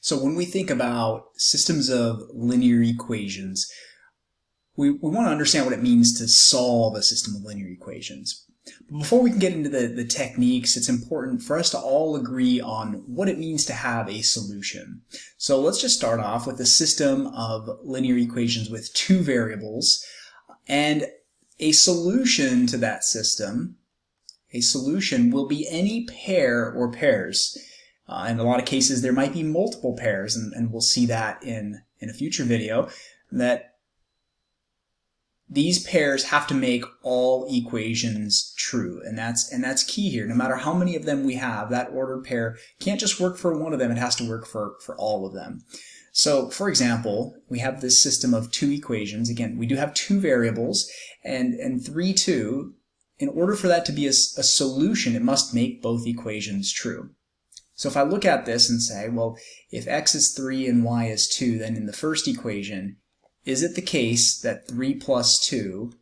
So when we think about systems of linear equations, we want to understand what it means to solve a system of linear equations. But before we can get into the techniques, it's important for us to all agree on what it means to have a solution. So let's just start off with a system of linear equations with two variables, and a solution to that system. A solution will be any pair or pairs. In a lot of cases, there might be multiple pairs, and we'll see that in a future video, that these pairs have to make all equations true, and that's key here. No matter how many of them we have, that ordered pair can't just work for one of them, it has to work for all of them. So, for example, we have this system of two equations. Again, we do have two variables, and 3, 2. In order for that to be a solution, it must make both equations true. So if I look at this and say, well, if x is 3 and y is 2, then in the first equation, is it the case that 3 plus 2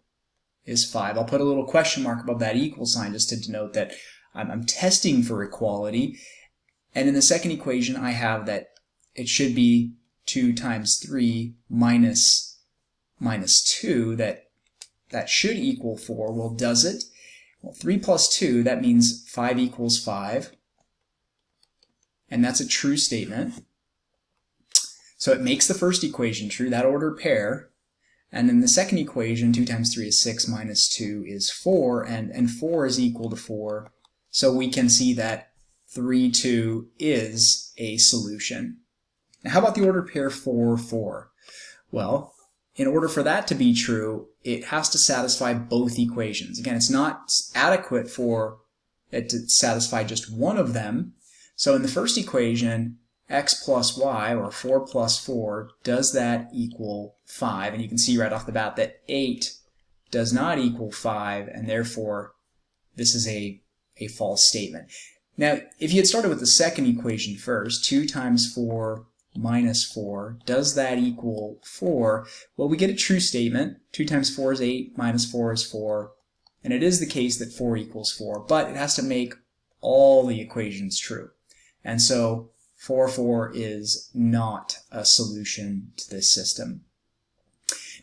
is 5? I'll put a little question mark above that equal sign just to denote that I'm testing for equality. And in the second equation, I have that it should be 2 times 3 minus 2, that should equal 4. Well, does it? Well, 3 plus 2, that means 5 equals 5. And that's a true statement. So it makes the first equation true, that ordered pair. And then the second equation, 2 times 3 is 6 minus 2 is 4, and 4 is equal to 4. So we can see that 3, 2 is a solution. Now how about the ordered pair 4, 4? Well, in order for that to be true, it has to satisfy both equations. Again, it's not adequate for it to satisfy just one of them. So in the first equation, x plus y, or 4 plus 4, does that equal 5? And you can see right off the bat that 8 does not equal 5, and therefore this is a false statement. Now, if you had started with the second equation first, 2 times 4 minus 4, does that equal 4? Well, we get a true statement. 2 times 4 is 8, minus 4 is 4, and it is the case that 4 equals 4, but it has to make all the equations true. And so 4, 4 is not a solution to this system.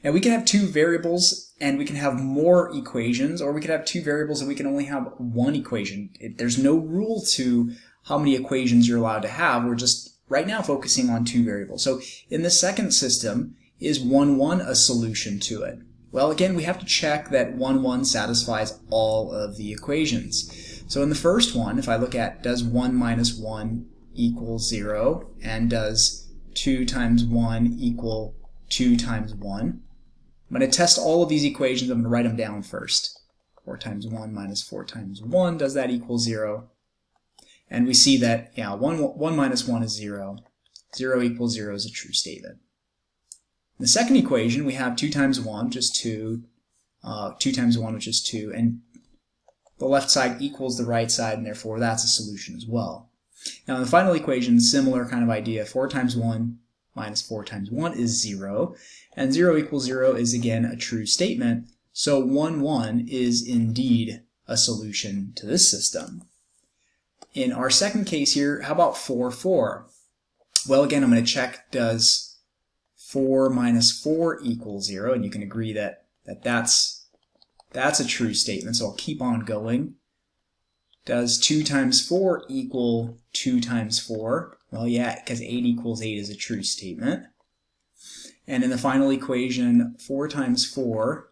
Now we can have two variables and we can have more equations, or we could have two variables and we can only have one equation. There's no rule to how many equations you're allowed to have. We're just right now focusing on two variables. So in the second system, is 1, 1 a solution to it? Well, again, we have to check that 1, 1 satisfies all of the equations. So in the first one, if I look at does 1 minus 1 equal 0, and does 2 times 1 equal 2 times 1, I'm going to test all of these equations. I'm going to write them down first. 4 times 1 minus 4 times 1, does that equal 0? And we see that, yeah, 1 minus 1 is 0. 0 equals 0 is a true statement. In the second equation, we have 2 times 1, which is 2, 2 times 1, which is 2, and the left side equals the right side, and therefore that's a solution as well. Now in the final equation, similar kind of idea. 4 times 1 minus 4 times 1 is 0, and 0 equals 0 is again a true statement, so 1, 1 is indeed a solution to this system. In our second case here, how about 4, 4? Well, again, I'm going to check, does 4 minus 4 equal 0, and you can agree that that's a true statement, so I'll keep on going. Does 2 times 4 equal 2 times 4? Well, yeah, because 8 equals 8 is a true statement. And in the final equation, 4 times 4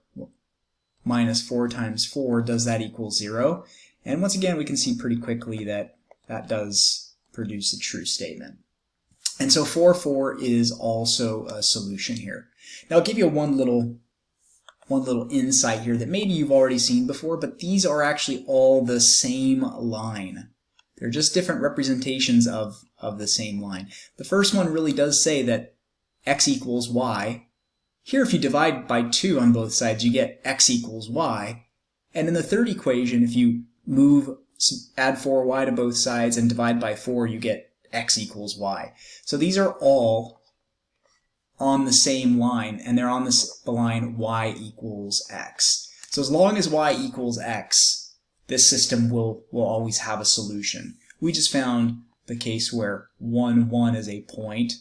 minus 4 times 4, does that equal 0? And once again, we can see pretty quickly that that does produce a true statement. And so 4, 4 is also a solution here. Now I'll give you one little insight here that maybe you've already seen before, but these are actually all the same line. They're just different representations of the same line. The first one really does say that x equals y. Here, if you divide by 2 on both sides, you get x equals y. And in the third equation, if you add 4y to both sides and divide by 4, you get x equals y. So these are all on the same line, and they're on the line y equals x. So as long as y equals x, this system will always have a solution. We just found the case where 1, 1 is a point,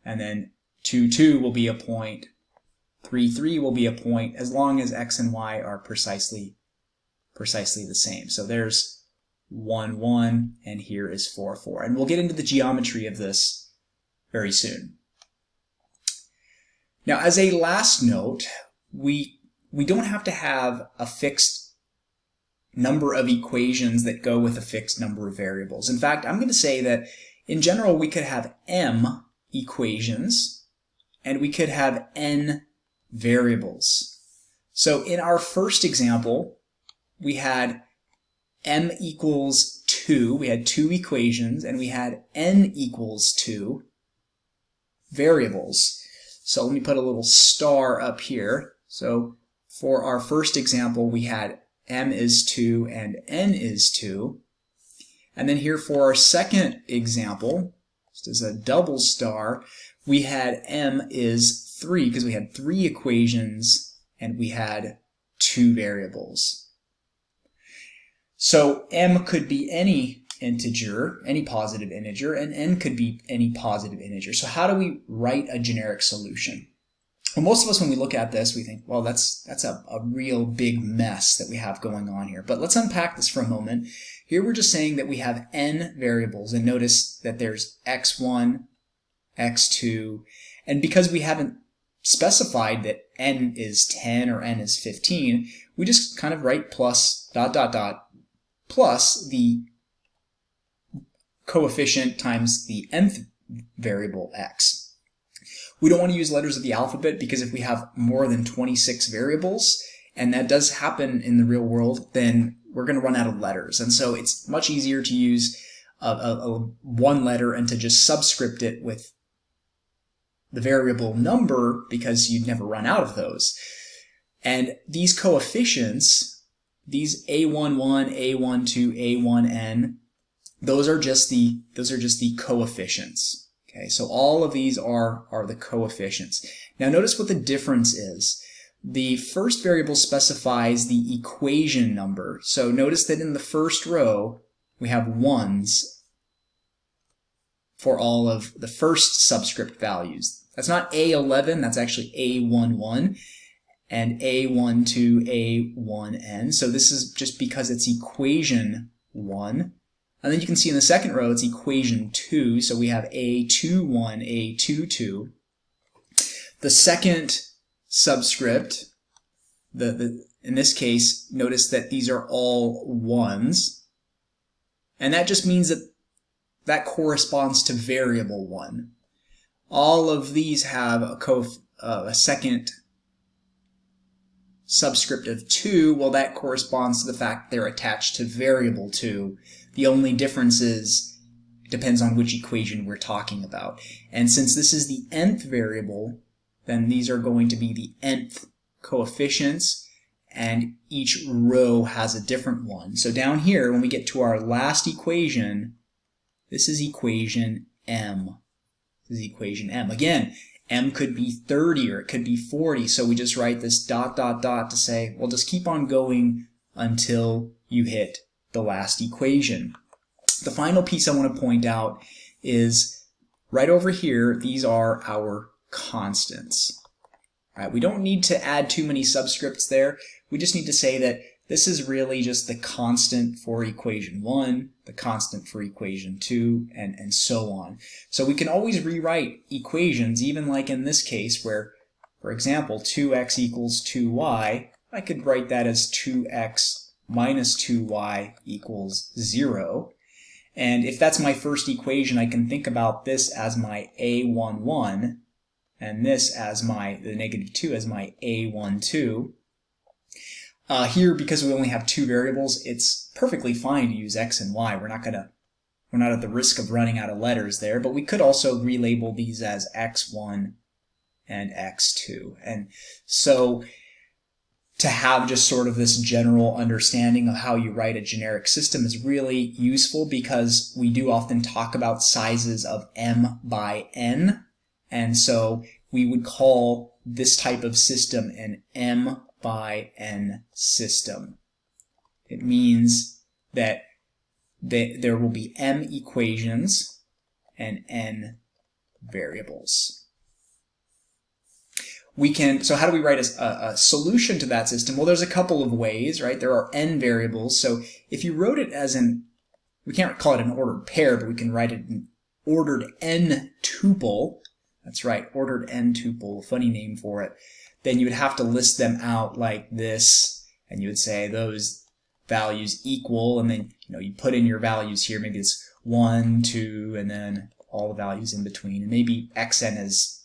and then 2, 2 will be a point, 3, 3 will be a point, as long as x and y are precisely the same. So there's 1, 1, and here is 4, 4. And we'll get into the geometry of this very soon. Now, as a last note, we don't have to have a fixed number of equations that go with a fixed number of variables. In fact, I'm going to say that in general we could have m equations and we could have n variables. So in our first example, we had m equals 2, we had 2 equations, and we had n equals 2 variables. So let me put a little star up here. So for our first example, we had m is 2 and n is 2. And then here for our second example, just as a double star, we had m is 3 because we had 3 equations and we had 2 variables. So m could be any integer, any positive integer, and n could be any positive integer. So how do we write a generic solution? Well, most of us, when we look at this, we think, well, that's a real big mess that we have going on here. But let's unpack this for a moment. Here we're just saying that we have n variables, and notice that there's x1, x2, and because we haven't specified that n is 10 or n is 15, we just kind of write plus dot dot dot plus the coefficient times the nth variable x. We don't want to use letters of the alphabet because if we have more than 26 variables, and that does happen in the real world, then we're going to run out of letters. And so it's much easier to use one letter and to just subscript it with the variable number because you'd never run out of those. And these coefficients, these a11, a12, a1n, those are just the coefficients. Okay, so all of these are the coefficients. Now notice what the difference is. The first variable specifies the equation number. So notice that in the first row we have 1s for all of the first subscript values. That's not a11, that's actually a11, and a12, a1n. So this is just because it's equation 1. And then you can see in the second row it's equation 2, so we have a21, a22. The second subscript, in this case, notice that these are all 1s, and that just means that corresponds to variable 1. All of these have a second subscript of 2, well, that corresponds to the fact they're attached to variable 2. The only difference depends on which equation we're talking about. And since this is the nth variable, then these are going to be the nth coefficients, and each row has a different one. So down here, when we get to our last equation, this is equation m. This is equation m. Again, m could be 30 or it could be 40, so we just write this dot dot dot to say, well, just keep on going until you hit the last equation. The final piece I want to point out is right over here, these are our constants. All right, we don't need to add too many subscripts there. We just need to say that this is really just the constant for equation 1, the constant for equation 2, and so on. So we can always rewrite equations, even like in this case where, for example, 2x equals 2y, I could write that as 2x minus 2y equals 0. And if that's my first equation, I can think about this as my a11, and this as the negative 2 as my a12. Here, because we only have 2 variables, it's perfectly fine to use x and y. We're not at the risk of running out of letters there, but we could also relabel these as x1 and x2. And so to have just sort of this general understanding of how you write a generic system is really useful because we do often talk about sizes of m by n, and so we would call this type of system an m by n system. It means that there will be m equations and n variables. So how do we write a solution to that system? Well, there's a couple of ways, right? There are n variables. So if you wrote it as we can't call it an ordered pair, but we can write it an ordered n tuple. That's right, ordered n tuple, funny name for it. Then you would have to list them out like this, and you would say those values equal, and then you put in your values here. Maybe it's 1, 2, and then all the values in between, and maybe xn is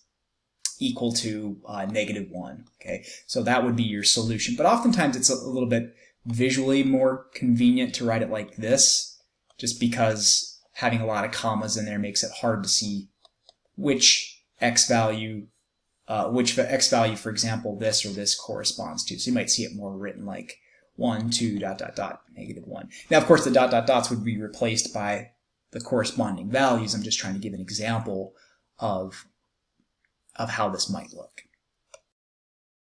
equal to -1. Okay, so that would be your solution. But oftentimes it's a little bit visually more convenient to write it like this, just because having a lot of commas in there makes it hard to see which x value, for example, this or this corresponds to. So you might see it more written like 1, 2, ... -1. Now, of course, the ... dots would be replaced by the corresponding values. I'm just trying to give an example of how this might look.